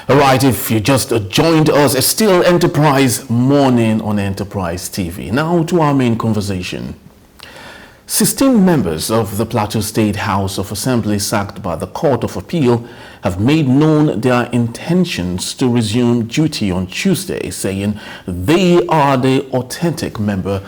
All right, if you just joined us, it's still Enterprise Morning on Enterprise TV. Now to our main conversation. 16 members of the Plateau State House of Assembly sacked by the Court of Appeal have made known their intentions to resume duty on Tuesday, saying they are the authentic member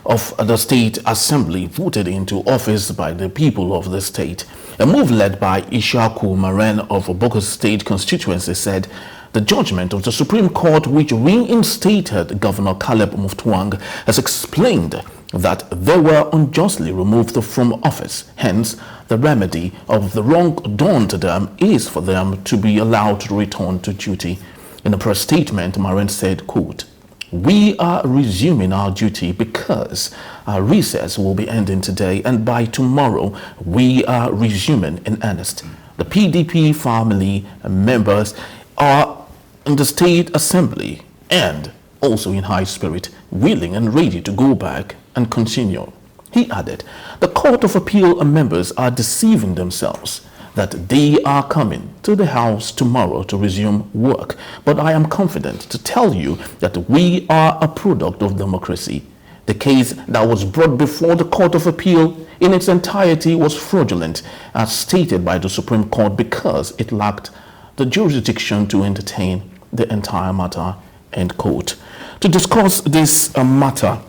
of the State Assembly voted into office by the people of the state. A move led by Ishaku Maren of Oboka State constituency said the judgment of the Supreme Court, which reinstated Governor Caleb Mutfwang, has explained that they were unjustly removed from office. Hence, the remedy of the wrong done to them is for them to be allowed to return to duty. In a press statement, Maren said, quote, "We are resuming our duty because our recess will be ending today, and by tomorrow we are resuming in earnest. The PDP family members are in the State Assembly and also in high spirit, willing and ready to go back and continue." He added, the Court of Appeal members are deceiving themselves that they are coming to the House tomorrow to resume work. But I am confident to tell you that we are a product of democracy. The case that was brought before the Court of Appeal in its entirety was fraudulent, as stated by the Supreme Court, because it lacked the jurisdiction to entertain the entire matter, end quote. To discuss this matter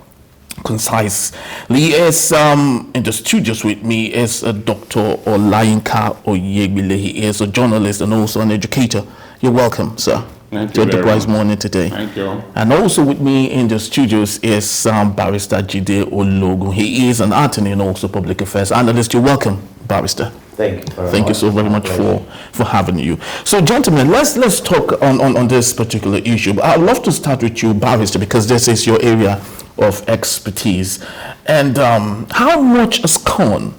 concisely is in the studios with me is Dr. Olayinka Oyegbile. He is a journalist and also an educator. You're welcome, sir. Thank you. Enterprise Morning today. Thank you. And also with me in the studios is Barrister Jide Ologun. He is an attorney and also public affairs analyst. You're welcome, Barrister. Thank you so very much for having you. So, gentlemen, let's talk on this particular issue. But I'd love to start with you, Barrister, because this is your area of expertise. And how much scorn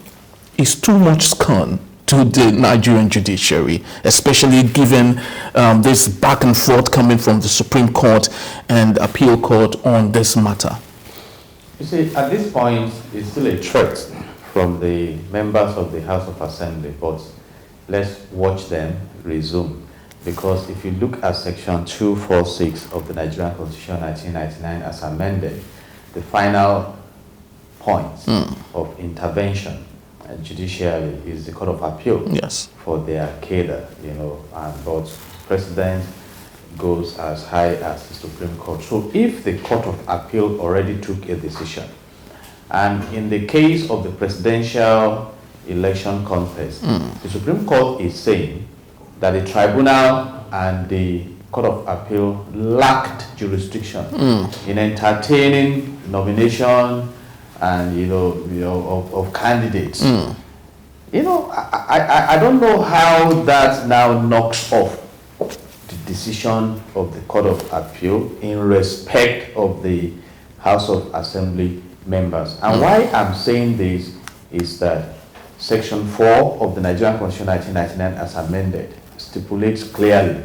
is too much scorn to the Nigerian judiciary, especially given this back and forth coming from the Supreme Court and Appeal Court on this matter? You see, at this point, it's still a threat from the members of the House of Assembly, but let's watch them resume. Because if you look at Section 246 of the Nigerian Constitution 1999 as amended, the final point of intervention and judiciary is the Court of Appeal. Yes. For their cadre, and but President goes as high as the Supreme Court. So if the Court of Appeal already took a decision, and in the case of the presidential election contest, the Supreme Court is saying that the tribunal and the Court of Appeal lacked jurisdiction in entertaining nomination and of candidates. I don't know how that now knocks off the decision of the Court of Appeal in respect of the House of Assembly members. And why I'm saying this is that Section 4 of the Nigerian Constitution 1999 as amended stipulates clearly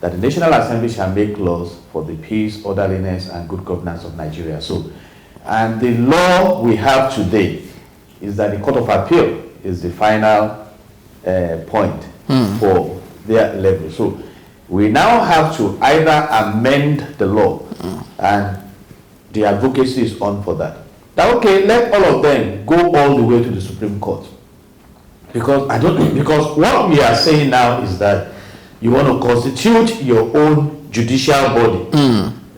that the National Assembly shall make laws for the peace, orderliness, and good governance of Nigeria. So, and the law we have today is that the Court of Appeal is the final point for their level. So we now have to either amend the law, and the advocacy is on for that. Now, okay, let all of them go all the way to the Supreme Court. Because what we are saying now is that you want to constitute your own judicial body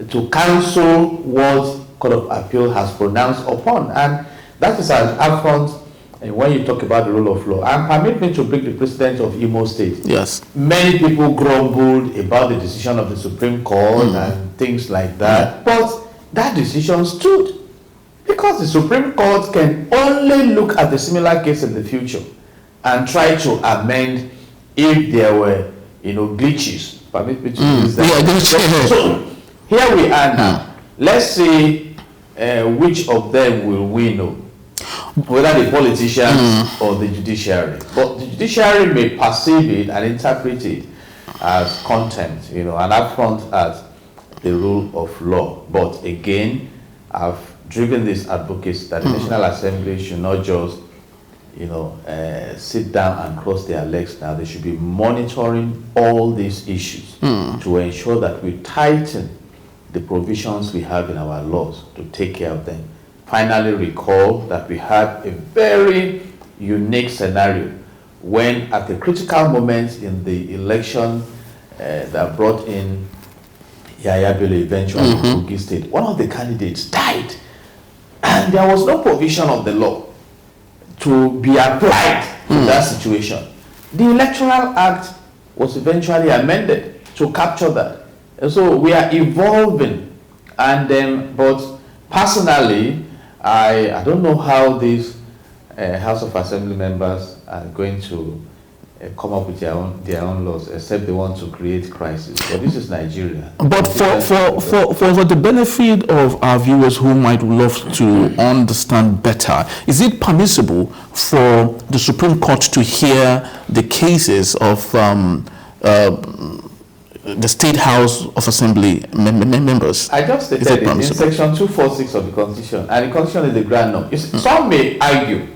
to cancel what Court of Appeal has pronounced upon. And that is an affront when you talk about the rule of law. And permit me to bring the president of Imo State. Yes. Many people grumbled about the decision of the Supreme Court and things like that. But that decision stood. Because the Supreme Court can only look at the similar case in the future and try to amend if there were, glitches. Permit me to use that. So here we are now. Let's see which of them will we know, whether the politicians or the judiciary. But the judiciary may perceive it and interpret it as contempt, and affront at the rule of law. But again, I've driven this advocacy that the National Assembly should not just sit down and cross their legs now. They should be monitoring all these issues to ensure that we tighten the provisions we have in our laws to take care of them. Finally, recall that we had a very unique scenario when, at a critical moment in the election that brought in Yaya Bello eventually in Kogi State, one of the candidates died, and there was no provision of the law to be applied to that situation. The Electoral Act was eventually amended to capture that. And so we are evolving, and but personally, I don't know how these House of Assembly members are going to come up with their own laws, except they want to create crisis. But this is Nigeria. But for the benefit of our viewers who might love to understand better, is it permissible for the Supreme Court to hear the cases of the State House of Assembly members? I just stated it in section 246 of the Constitution, and the Constitution is the grand norm. Some may argue,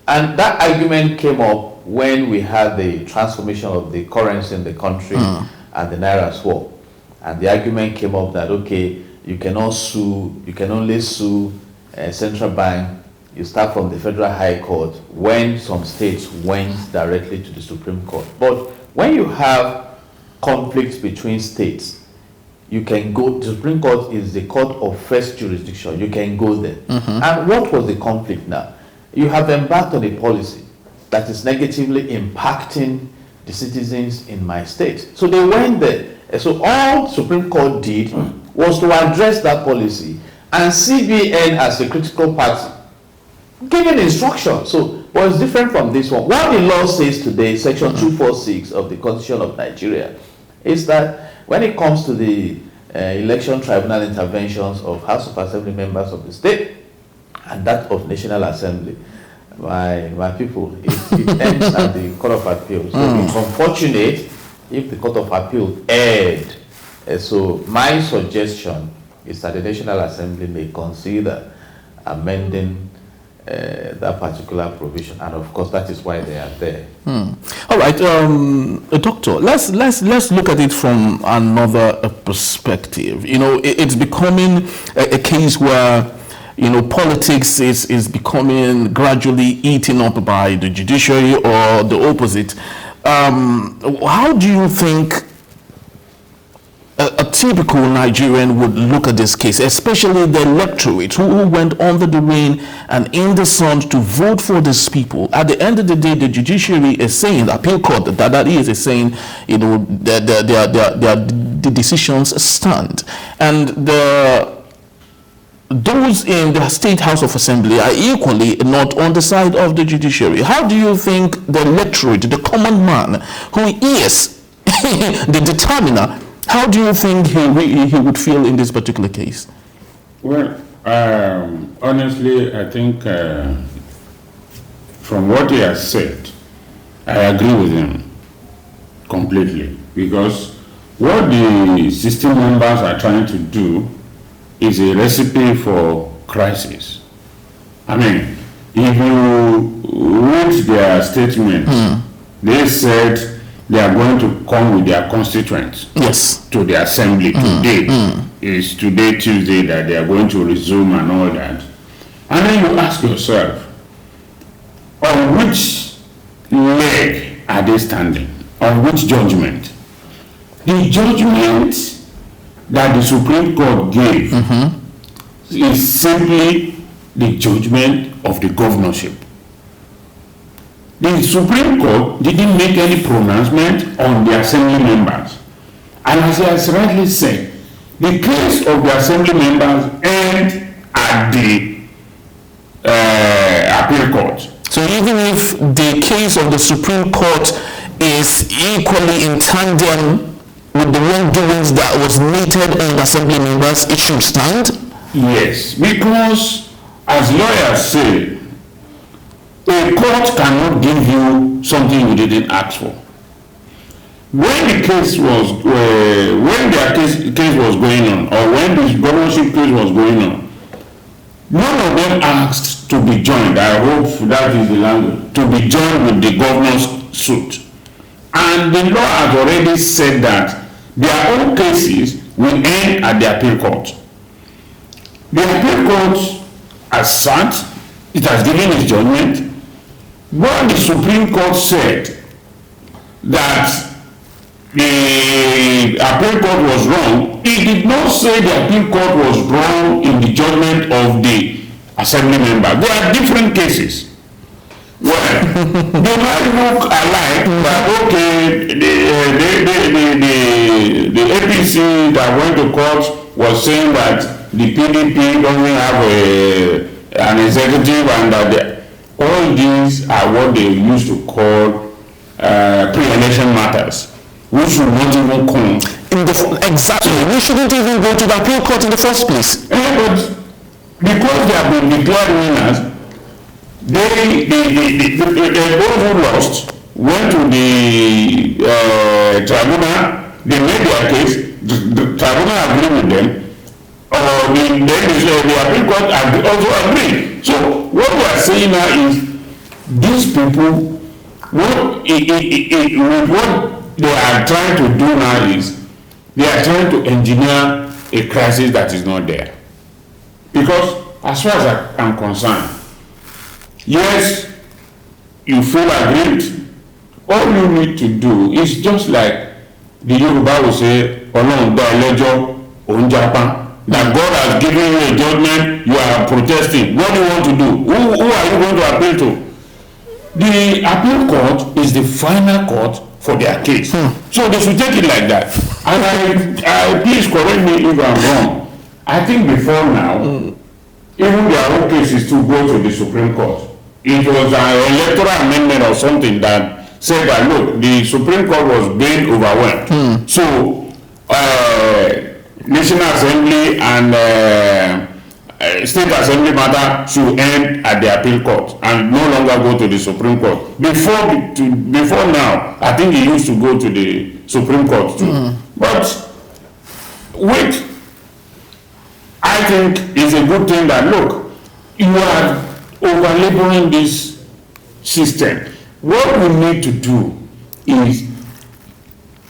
and that argument came up when we had the transformation of the currency in the country and the Naira swap. And the argument came up that, okay, you can only sue a central bank. You start from the Federal High Court when some states went directly to the Supreme Court. But when you have conflicts between states, you can go, the Supreme Court is the court of first jurisdiction. You can go there. And what was the conflict now? You have embarked on a policy that is negatively impacting the citizens in my state. So they went there. And so all Supreme Court did was to address that policy, and CBN as a critical party giving instruction. So what's different from this one? What the law says today, section 246 of the Constitution of Nigeria, is that when it comes to the election tribunal interventions of House of Assembly members of the state and that of National Assembly, my people, it ends at the Court of Appeal. So it's unfortunate if the Court of Appeal erred. So my suggestion is that the National Assembly may consider amending that particular provision, and of course that is why they are there. All right, Doctor, let's look at it from another perspective. It's becoming a case where politics is becoming gradually eaten up by the judiciary, or the opposite. How do you think a typical Nigerian would look at this case, especially the electorate who went under the rain and in the sun to vote for these people? At the end of the day, the judiciary is saying, the appeal court that is saying, the decisions stand, and those in the State House of Assembly are equally not on the side of the judiciary. How do you think the electorate, the common man, who is the determiner, how do you think he would feel in this particular case? Well, honestly, I think from what he has said, I agree with him completely, because what the system members are trying to do is a recipe for crisis. I mean, if you read their statement, they said they are going to come with their constituents to the assembly today. It's today, Tuesday, that they are going to resume and all that. And then you ask yourself, on which leg are they standing? On which judgment? The judgment that the Supreme Court gave is simply the judgment of the governorship. The Supreme Court didn't make any pronouncement on the assembly members. And as he has rightly said, the case of the assembly members end at the appeal court. So even if the case of the Supreme Court is equally in tandem with the wrongdoings that was meted on assembly members, it should stand? Yes, because as lawyers say, a court cannot give you something you didn't ask for. When the case was, when their case was going on, or when the governorship case was going on, None of them asked to be joined. I hope that is the language. To be joined with the governor's suit. And the law has already said that their own cases will end at the appeal court. The appeal court has sat, it has given its judgment. What the Supreme Court said that the appeal court was wrong, it did not say the appeal court was wrong in the judgment of the assembly member. There are different cases. Well, they might look alike, but okay, the APC that went to court was saying that the PDP doesn't have an executive, and that all these are what they used to call pre-election matters. We should not even come. Exactly. We shouldn't even go to the appeal court in the first place. But because they have been declared winners, they those who lost went to the tribunal, they made their case, the tribunal agreed with them, the appeal court also agreed. So what we are saying now is these people, what they are trying to do now is they are trying to engineer a crisis that is not there. Because as far as I'm concerned, yes, you feel aggrieved. All you need to do is just like the Yoruba will say, Ọlọ́run dá ẹlẹ́jọ́, òun jápa. That God has given you a judgment, you are protesting. What do you want to do? Who are you going to appeal to? The appeal court is the final court for their case. So they should take it like that. And I please correct me if I'm wrong. I think before now, even their own cases to go to the Supreme Court. It was an electoral amendment or something that said that, look, the Supreme Court was being overwhelmed. So, National Assembly and State Assembly matter should end at the appeal court and no longer go to the Supreme Court. Before now, I think it used to go to the Supreme Court too. But which I think is a good thing that, look, you are over-laboring this system. What we need to do is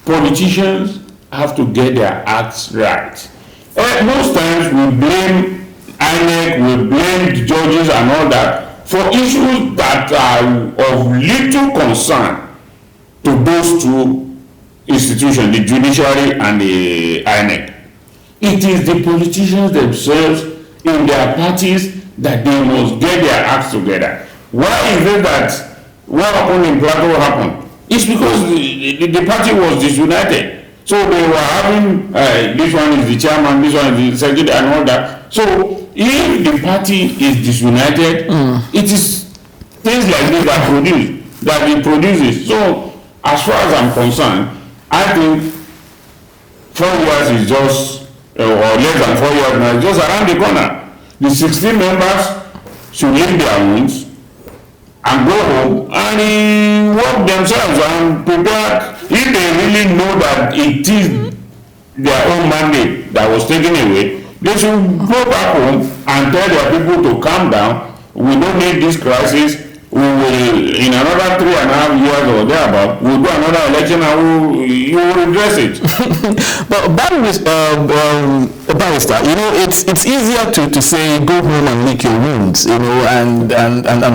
politicians have to get their acts right. Most times we blame INEC, we blame the judges and all that for issues that are of little concern to those two institutions, the judiciary and the INEC. It is the politicians themselves in their parties that they must get their acts together. Why is it that what happened in Plateau happened? It's because the party was disunited. So they were having, this one is the chairman, this one is the secretary and all that. So if the party is disunited, it is things like this that it produces. So as far as I'm concerned, I think 4 years is just, or less than 4 years now, just around the corner. The 16 members should leave their homes and go home and work themselves and prepare. If they really know that it is their own mandate that was taken away, they should go back home and tell their people to calm down. We don't need this crisis. We will, in another 3.5 years or thereabout, we'll do another election and you will redress it. But barrister, you know, it's easier to say go home and lick your wounds, you know, and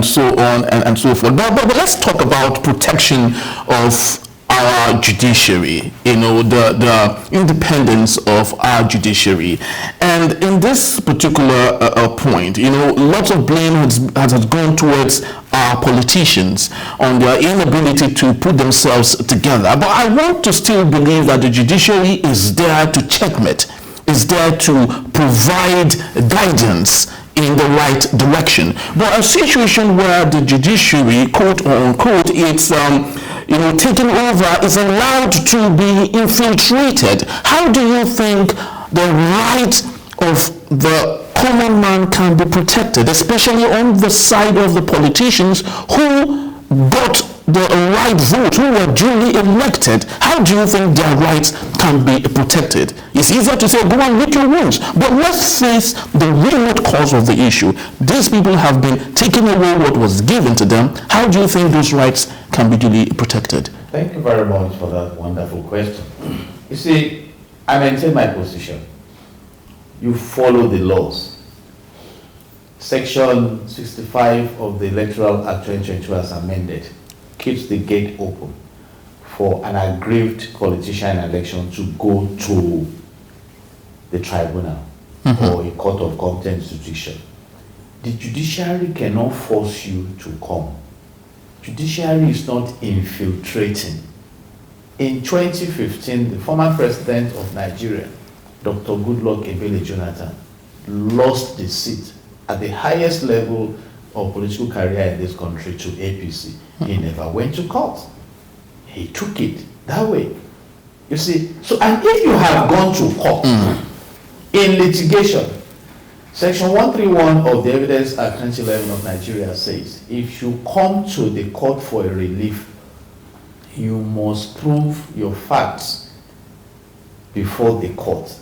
so on and so forth. But let's talk about protection of our judiciary, you know, the independence of our judiciary. And in this particular point, you know, lots of blame has gone towards our politicians on their inability to put themselves together. But I want to still believe that the judiciary is there to checkmate, is there to provide guidance in the right direction. But a situation where the judiciary, quote unquote, it's taken over, is allowed to be infiltrated. How do you think the right of the common man can be protected, especially on the side of the politicians who got the right vote, who were duly elected, how do you think their rights can be protected? It's easier to say, go and lick your wounds. But let's face the real root cause of the issue. These people have been taking away what was given to them. How do you think those rights can be duly protected? Thank you very much for that wonderful question. You see, I maintain my position. You follow the laws. Section 65 of the Electoral Act 2022 as amended keeps the gate open for an aggrieved politician election to go to the tribunal or a court of competent institution. The judiciary cannot force you to come. Judiciary is not infiltrating. In 2015, the former president of Nigeria, Dr. Goodluck Ebele Jonathan, lost the seat at the highest level of political career in this country to APC. He never went to court. He took it that way. You see, so and if you have gone to court in litigation, Section 131 of the Evidence Act 2011 of Nigeria says, if you come to the court for a relief, you must prove your facts before the court.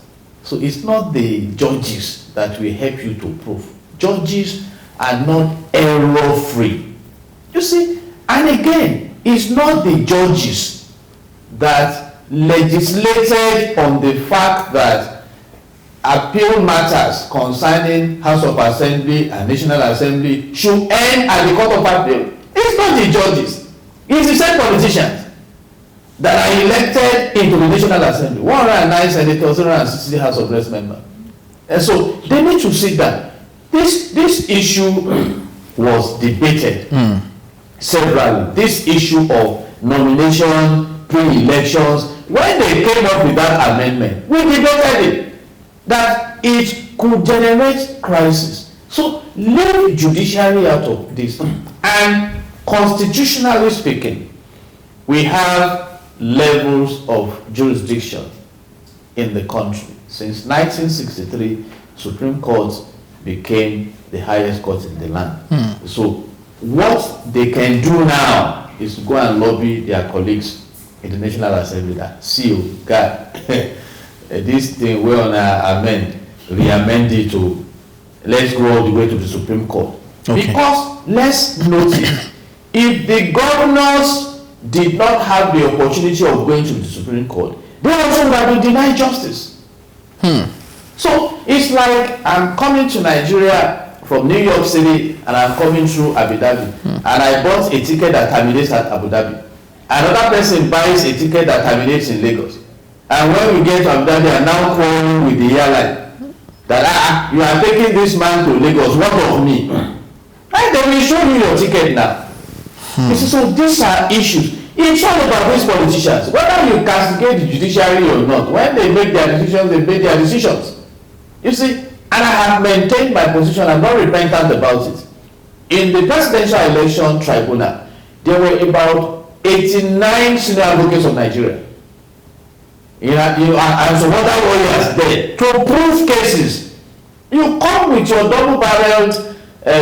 So it's not the judges that will help you to prove. Judges are not error-free. You see, and again, it's not the judges that legislated on the fact that appeal matters concerning House of Assembly and National Assembly should end at the Court of Appeal. It's not the judges. It's the same politicians that are elected into the National Assembly. 109 senators, 160 House of Reps members. And so they need to see that this issue was debated severally. This issue of nomination, pre-elections, when they came up with that amendment, we debated it, that it could generate crisis. So leave judiciary out of this. And constitutionally speaking, we have levels of jurisdiction in the country. Since 1963, Supreme Court became the highest court in the land. So what they can do now is to go and lobby their colleagues in the National Assembly that, see you, God, this thing we're on re-amend it to, let's go all the way to the Supreme Court. Okay. Because let's notice, if the governors did not have the opportunity of going to the Supreme Court, they also would have been denied justice. So it's like I'm coming to Nigeria from New York City and I'm coming through Abu Dhabi, and I bought a ticket that terminates at Abu Dhabi. Another person buys a ticket that terminates in Lagos. And when we get to Abu Dhabi, I'm now calling with the airline that you are taking this man to Lagos, what of me? And they will show you your ticket now. So these are issues. It's all about these politicians. Whether you castigate the judiciary or not, when they make their decisions, they make their decisions. You see, and I have maintained my position. I'm not repentant about it. In the presidential election tribunal, there were about 89 senior advocates of Nigeria. And some other warriors there to prove cases. You come with your double-barreled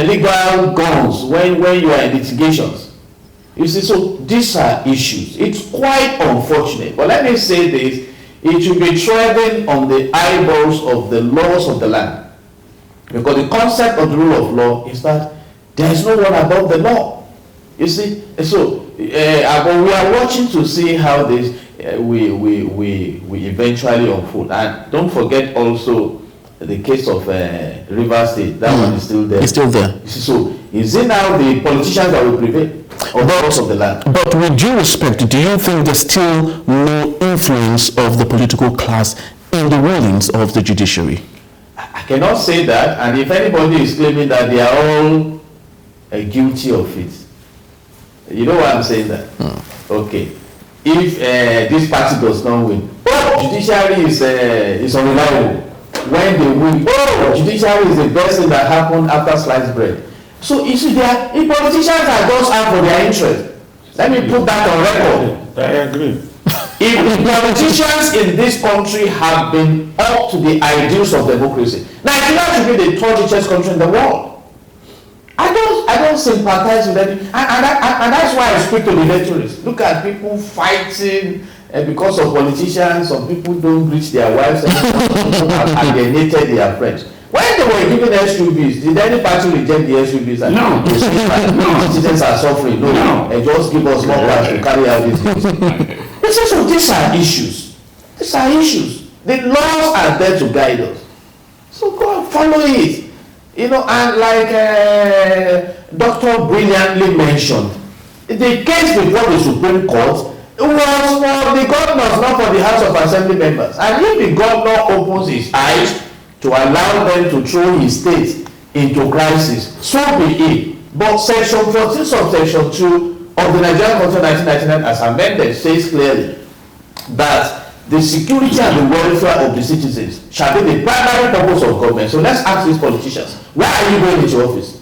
legal guns when you are in litigations. You see, so these are issues. It's quite unfortunate. But let me say this, it should be treading on the eyeballs of the laws of the land. Because the concept of the rule of law is that there is no one above the law. You see, so but we are watching to see how this we eventually unfold. And don't forget also the case of Rivers State. That one is still there. It's still there. You see, so is it now the politicians that will prevail? Of the land. But with due respect, do you think there's still no influence of the political class in the rulings of the judiciary? I cannot say that, and if anybody is claiming that they are all guilty of it, you know why I'm saying that? Okay. If this party does not win, judiciary is unreliable. When they win, judiciary is the best thing that happened after sliced bread. So you see, if politicians are just out for their interest, let me put that on record. I agree. If the politicians in this country have been up to the ideals of democracy, Nigeria should be the third richest country in the world. I don't sympathize with them, and that's why I speak to the electorates. Look at people fighting because of politicians. Some people don't reach their wives, and alienated their friends. When they were giving SUVs, did any party reject the SUVs? And No. No. Citizens are suffering. No. And just give us more cash to carry out these things. So these are issues. These are issues. The laws are there to guide us. So go and follow it. You know, and like Dr. brilliantly mentioned, the case before the Supreme Court was for the governors, not for the House of Assembly members. And if the governor opens his eyes to allow them to throw his state into crisis, so be it. But Section 14 subsection 2 of the Nigerian Constitution 1999 as amended says clearly that the security and the welfare of the citizens shall be the primary purpose of government. So let's ask these politicians, why are you going into office?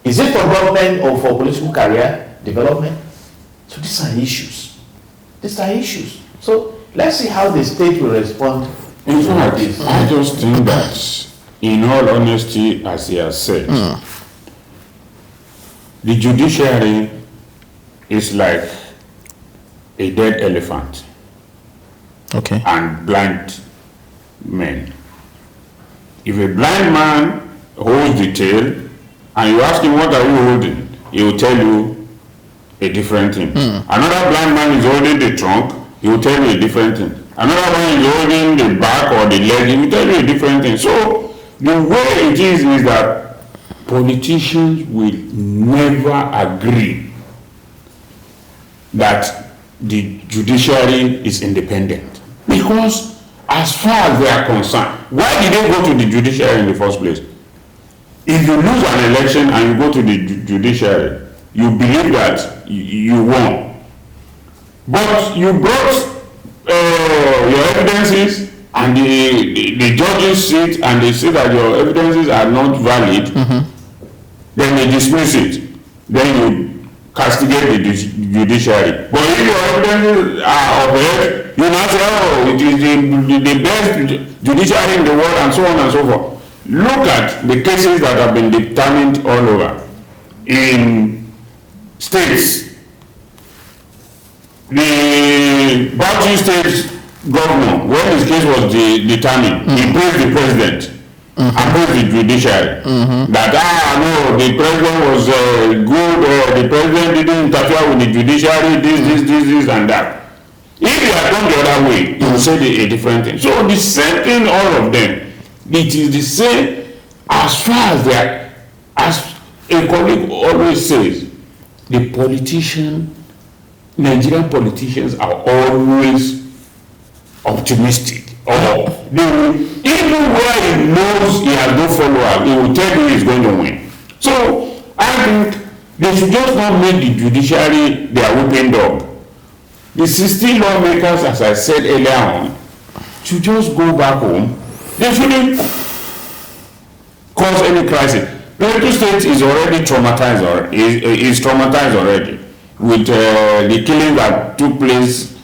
Is it for government or for political career development? So these are issues. These are issues. So let's see how the state will respond. In fact, I just think that, in all honesty, as he has said, the judiciary is like a dead elephant. Okay. And blind men. If a blind man holds the tail and you ask him what are you holding, he will tell you a different thing. Another blind man is holding the trunk, he will tell you a different thing. Another one is holding the back or the leg, he will tell you a different thing. So the way it is that politicians will never agree that the judiciary is independent. Because as far as they are concerned, why did they go to the judiciary in the first place? If you lose an election and you go to the judiciary, you believe that you won. But you brought your evidences and the judges sit and they say that your evidences are not valid, then they dismiss it. Then you castigate the judiciary. But if your evidences are upheld, you now say, oh, it is the best judiciary in the world, and so on and so forth. Look at the cases that have been determined all over. In states, the Bauchi State governor, when his case was determined, he praised the president and praised the judiciary. That, no, the president was good, the president didn't interfere with the judiciary, this, and that. If you had gone the other way, you would say a different thing. So the same thing, all of them, it is the same as far as they are, as a colleague always says, the Nigerian politicians are always optimistic. Or even where he knows he has no followers, he will tell you he's going to win. So I think they should just not make the judiciary their whooping dog. The 16 lawmakers, as I said earlier on, should just go back home. They shouldn't cause any crisis. Plateau State is already traumatized, or is traumatized already with the killing that took place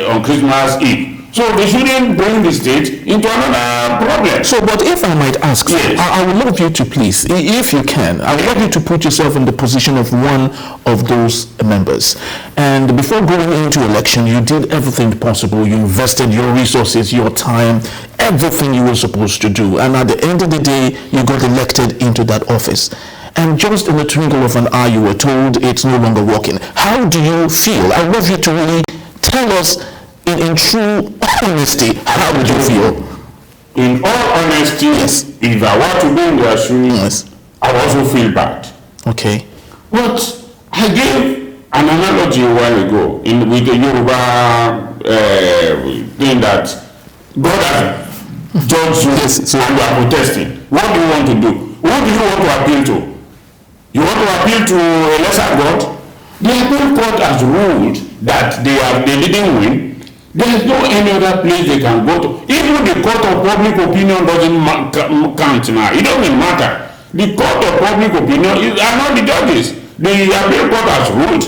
on Christmas Eve. So they shouldn't bring the state into another problem. So, but if I might ask, yes. I would love you to please, if you can, I would love you to put yourself in the position of one of those members. And before going into election, you did everything possible. You invested your resources, your time, everything you were supposed to do. And at the end of the day, you got elected into that office. And just in the twinkle of an eye, you were told it's no longer working. How do you feel? I love you to really tell us in true honesty, how would you feel? In all honesty, yes. If I were to be in their shoes, yes. I would also feel bad. Okay. But I gave an analogy a while ago with the Yoruba thing that God has judged you and you are protesting. What do you want to do? Who do you want to appeal to? You want to appeal to a lesser God? The appeal court has ruled that they didn't win. There is no any other place they can go to. Even the court of public opinion doesn't count now. It doesn't matter. The court of public opinion are not the judges. The appeal court has ruled.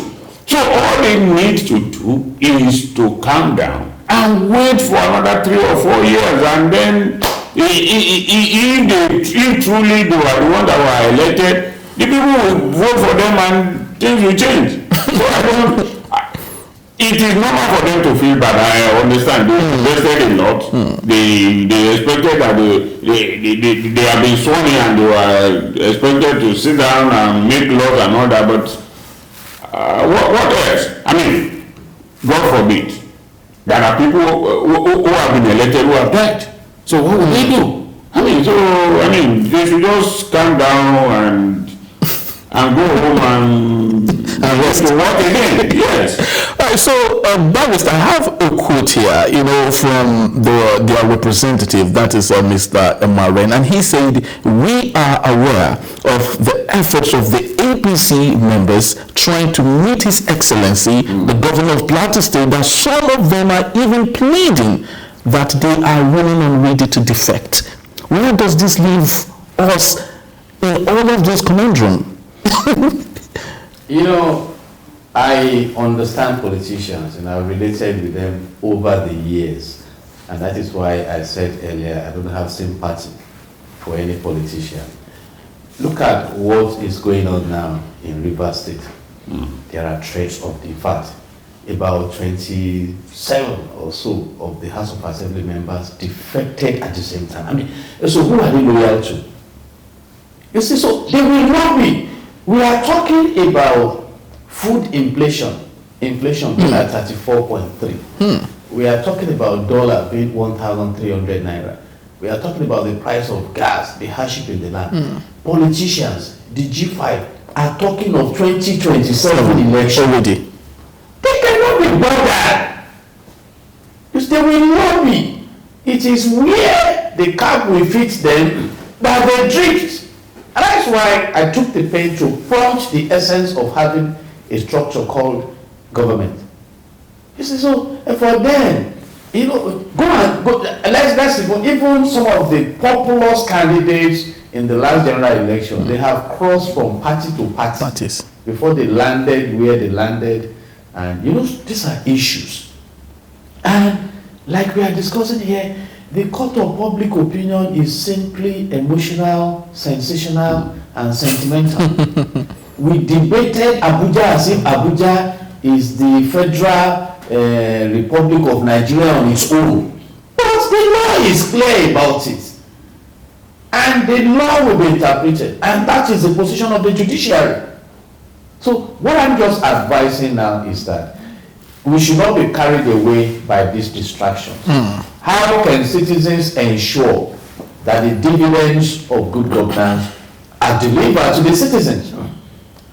So all they need to do is to calm down and wait for another 3 or 4 years, and then if truly they were the ones that were elected, the people will vote for them and things will change. So it is normal for them to feel bad. I understand. They invested a lot. They expected that they have been sworn in and they were expected to sit down and make laws and all that. But what else? I mean, God forbid, there are people who have been elected who have died. So what will they do? I mean, they should just calm down and go home and rest to work again. Yes. So, Barrister, I have a quote here, from their representative, that is Mr. Maren, and he said, "We are aware of the efforts of the APC members trying to meet His Excellency, the Governor of Plateau State, that some of them are even pleading that they are willing and ready to defect." Where does this leave us in all of this conundrum? I understand politicians and I've related with them over the years, and that is why I said earlier I don't have sympathy for any politician. Look at what is going on now in Rivers State. There are threats of the fact about 27 or so of the House of Assembly members defected at the same time. So who are they loyal to? You see, so they will not be. We are talking about food inflation being at 34.3. We are talking about dollar being 1,300 naira. We are talking about the price of gas, the hardship in the land. Politicians, the G5, are talking of 2027 election already. They cannot be bothered. Because they will not be. It is where the cap will fit them that they drift. And that's why I took the pain to punch the essence of having a structure called government. You see, so for them, let's even some of the populous candidates in the last general election, they have crossed from party to parties before they landed where they landed. And these are issues. And like we are discussing here, the court of public opinion is simply emotional, sensational, and sentimental. We debated Abuja as if Abuja is the Federal Republic of Nigeria on its own. But the law is clear about it. And the law will be interpreted. And that is the position of the judiciary. So what I'm just advising now is that we should not be carried away by these distractions. How can citizens ensure that the dividends of good governance are delivered to the citizens?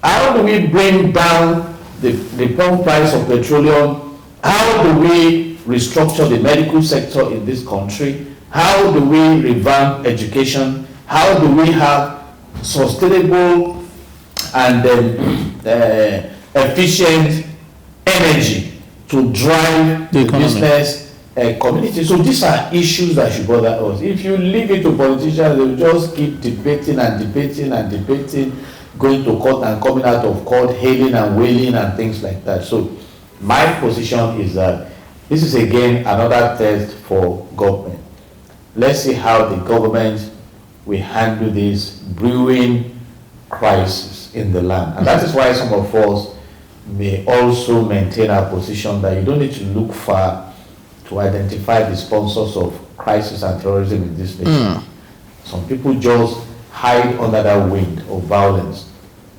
How do we bring down the pump price of petroleum? How do we restructure the medical sector in this country? How do we revamp education? How do we have sustainable and efficient energy to drive the business community? So these are issues that should bother us. If you leave it to politicians, they will just keep debating and debating and debating, going to court and coming out of court, hailing and wailing and things like that. So my position is that this is again another test for government. Let's see how the government will handle this brewing crisis in the land. And that is why some of us may also maintain our position that you don't need to look far to identify the sponsors of crisis and terrorism in this nation. Some people just hide under that wind of violence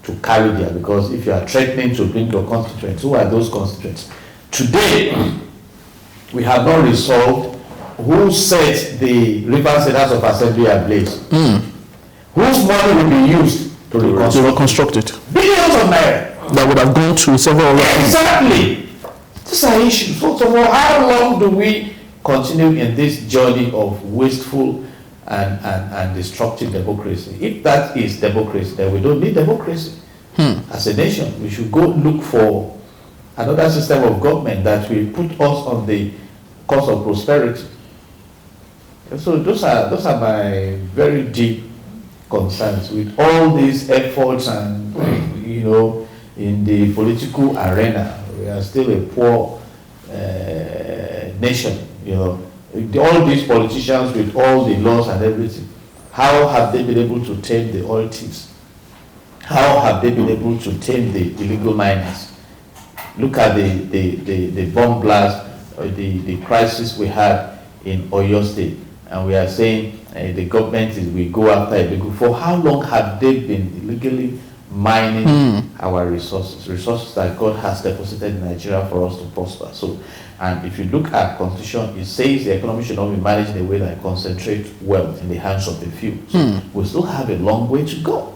to carry there, because if you are threatening to bring your constituents, who are those constituents? Today, we have not resolved who set the Rivers State House of Assembly ablaze. Whose money will be used to reconstruct it? Billions of naira. That would have gone to several Exactly. These are issues. So how long do we continue in this journey of wasteful and destructive democracy? If that is democracy, then we don't need democracy. As a nation, we should go look for another system of government that will put us on the course of prosperity. And so those are my very deep concerns with all these efforts, and in the political arena, we are still a poor nation. All these politicians with all the laws and everything, how have they been able to tame the oil thieves? How have they been able to tame the illegal miners? Look at the bomb blast, or the crisis we had in Oyo State, and we are saying the government will go after illegal. For how long have they been illegally mining our resources that God has deposited in Nigeria for us to prosper? So, and if you look at Constitution, it says the economy should not be managed in a way that concentrates wealth in the hands of the few. So we still have a long way to go.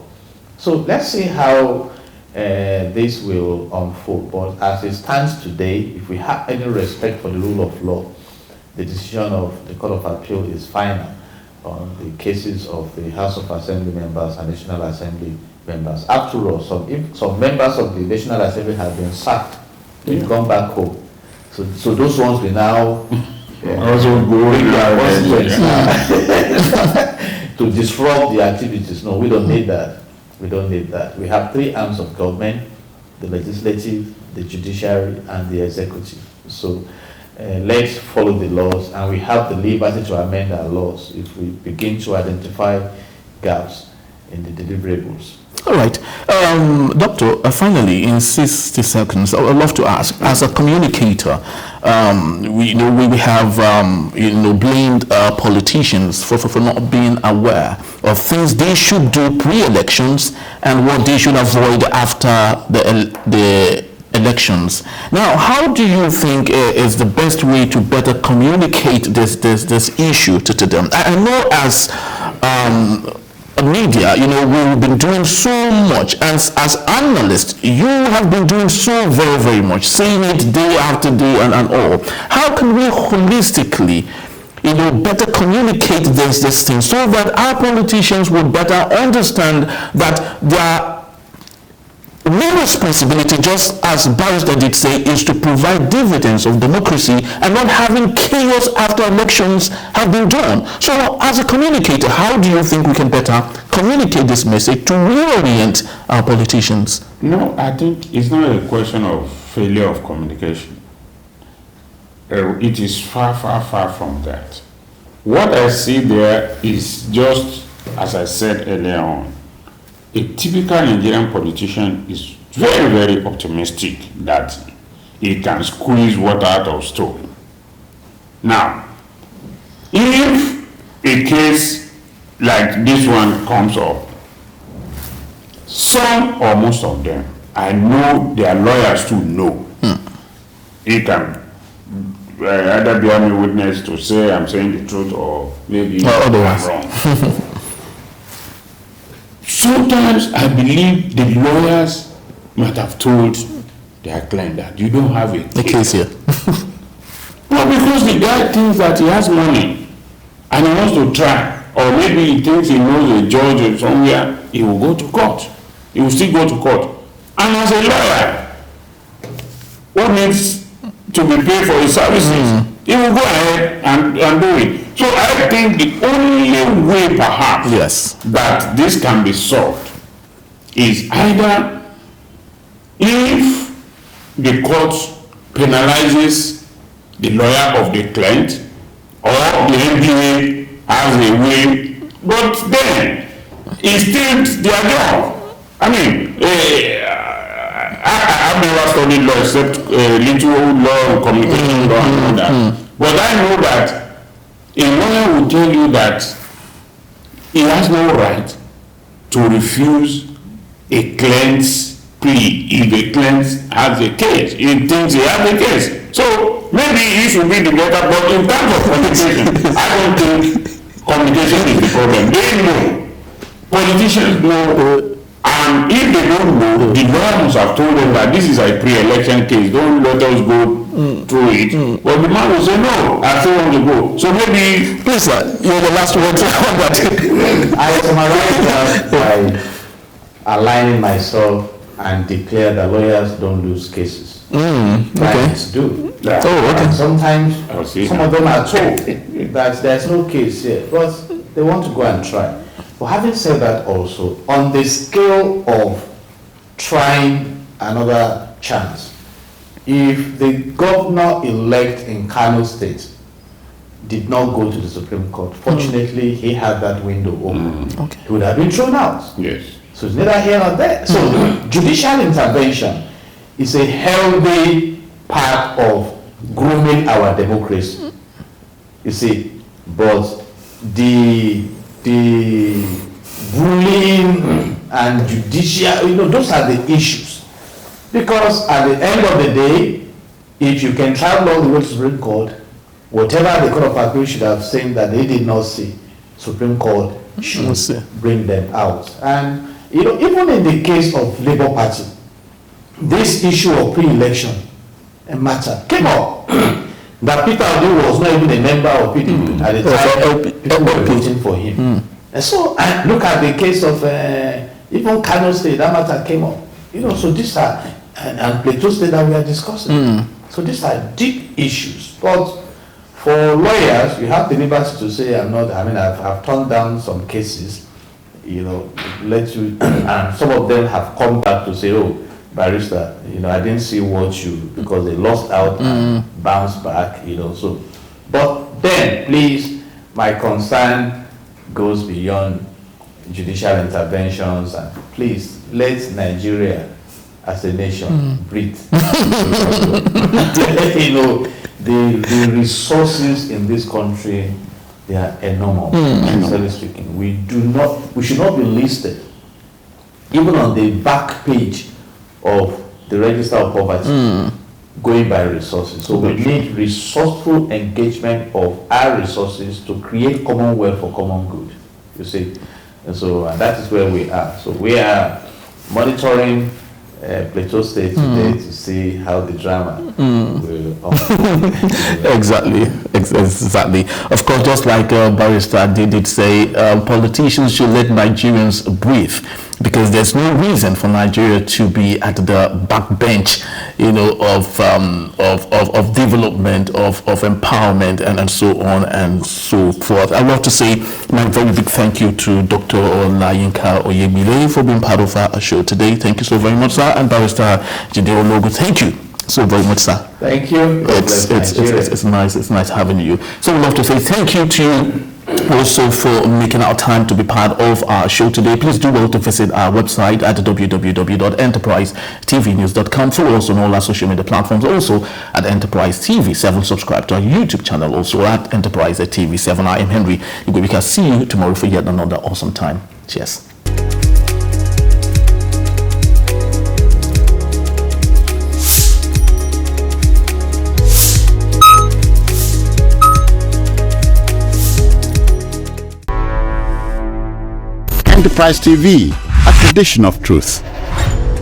So let's see how this will unfold. But as it stands today, if we have any respect for the rule of law, the decision of the Court of Appeal is final on the cases of the House of Assembly members and National Assembly members. After all, some members of the National Assembly have been sacked. They've gone back home. So those ones will now also go to disrupt the activities. No, we don't need that. We don't need that. We have three arms of government: the legislative, the judiciary, and the executive. So let's follow the laws, and we have the liberty to amend our laws if we begin to identify gaps in the deliverables. All right. Doctor, finally, in 60 seconds, I would love to ask, as a communicator, we have blamed politicians for not being aware of things they should do pre-elections and what they should avoid after the elections. Now, how do you think is the best way to better communicate this issue to them? I know as media, we've been doing so much, and as analysts, you have been doing so very, very much, saying it day after day and all. How can we holistically, better communicate this thing so that our politicians would better understand that their main responsibility, just as Barrister did say, is to provide dividends of democracy and not having chaos after elections have been done. So as a communicator, how do you think we can better communicate this message to reorient our politicians? No, I think it's not a question of failure of communication. It is far, far, far from that. What I see there is just, as I said earlier on, a typical Nigerian politician is very, very optimistic that he can squeeze water out of stone. Now, if a case like this one comes up, some or most of them, I know their lawyers to know. He can either bear me witness to say I'm saying the truth, or maybe I'm wrong. Sometimes I believe the lawyers might have told their client that you don't have a case here. Well, because the guy thinks that he has money and he wants to try, or maybe he thinks he knows a judge or somewhere, he will go to court. He will still go to court. And as a lawyer who needs to be paid for his services, he will go ahead and do it. So I think the only way perhaps that this can be solved is either if the court penalizes the lawyer of the client, or the NBA has a way, but then it's still their job. I mean, I've never studied law except little law, communication law and all that. But I know that a lawyer will tell you that he has no right to refuse a client's plea if a client has a case. He thinks he has a case. So maybe he should be the better, but in terms of communication, I don't think communication is the problem. They know. Politicians know. And if they don't know, the lawyer must have told them that this is a pre-election case, don't let us go through it. But the man will say, no, I still want to go. So maybe... Please, sir, you're the last one to come back. I summarize that by aligning myself and declare that lawyers don't lose cases. Clients do. Yeah. Oh, okay. And sometimes some of them are told that there's no case here, but they want to go and try. But having said that also, on the scale of trying another chance, if the governor-elect in Kano State did not go to the Supreme Court, fortunately he had that window open. He would have been thrown out. Yes. So it's neither here nor there. So judicial intervention is a healthy part of grooming our democracy. You see, but the ruling and judicial, those are the issues. Because at the end of the day, if you can travel all the way to Supreme Court, whatever the Court of Appeal should have said that they did not see, Supreme Court should bring them out. And even in the case of Labour Party, this issue of pre-election matter came up. That Peter Obi was not even a member of PDP at the time. People were voting for him. And so, look at the case of even Kano State, that matter came up. So these are, and Plateau State that we are discussing. So these are deep issues. But for lawyers, you have the liberty to say, I've turned down some cases, and some of them have come back to say, oh, barrister, I didn't see what you, because they lost out and bounced back, so. But then, please, my concern goes beyond judicial interventions, and please, let Nigeria as a nation breathe. The resources in this country, they are enormous, sincerely speaking. We should not be listed, even on the back page of the Register of Poverty, going by resources. So we need resourceful engagement of our resources to create commonwealth for common good, you see. And that is where we are. So we are monitoring Plateau State today to see how the drama will Exactly. Of course, just like Barrister did say, politicians should let Nigerians breathe, because there's no reason for Nigeria to be at the backbench, of development, of empowerment, and so on and so forth. I'd love to say my very big thank you to Dr. Olayinka Oyemile for being part of our show today. Thank you so very much, sir. And Barrister Jide Ologun, thank you so very much, sir. Thank you. It's nice having you. So we'd love to say thank you to you also for making our time to be part of our show today. Please do well to visit our website at www.enterprisetvnews.com. Follow us on all our social media platforms, also at Enterprise TV7. Subscribe to our YouTube channel, also at Enterprise TV7. I am Henry. We can see you tomorrow for yet another awesome time. Cheers. Enterprise TV, a tradition of truth.